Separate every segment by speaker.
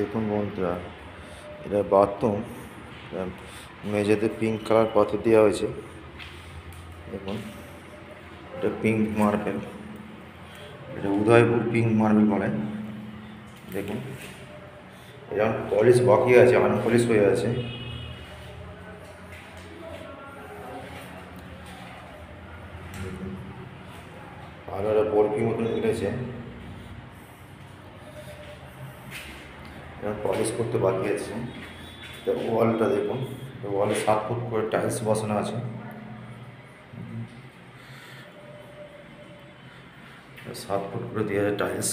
Speaker 1: দেখুন বন্ধুরা, এটা বাথরুম। মেঝেতে পিঙ্ক কালার পাথর দেওয়া হয়েছে। দেখুন, এটা পিঙ্ক মার্বেল। এটা উদয়পুর পিঙ্ক মার্বেল বলে। দেখুন, এটা পলিশ বাকি আছে, আনপলিশ হয়ে আছে। দেখুন, আর একটা বরফি মতন মিলেছে। এটা পলিশ করতে বাকি আছে। ওয়ালটা দেখুন, ওয়ালে 7 ফুট করে টাইলস বসানো আছে। 7 ফুট করে দেওয়া আছে টাইলস।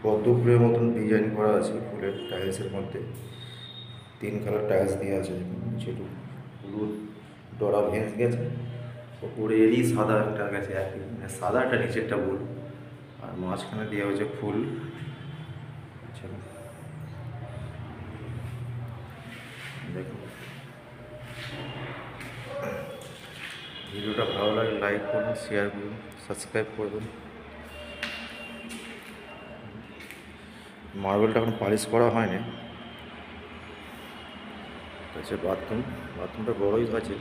Speaker 1: পদ্ম ফুলের মতন ডিজাইন করা আছে ফুলের টাইলসের মধ্যে। 3 কালার টাইলস দেওয়া আছে। যেটু হলুদ ডরা ভেঙে গেছে, ওপরে এরই সাদা একটা গেছে একই, মানে সাদাটা নিচেরটা ফুল, আর মাঝখানে দেওয়া হয়েছে ফুল। আচ্ছা, দেখুন, ভিডিওটা ভালো লাগে লাইক করুন, শেয়ার করুন, সাবস্ক্রাইব করবেন। মার্বেলটা এখন পালিশ করা হয়নি। আচ্ছা, বাথরুমটা বড়ই আছে।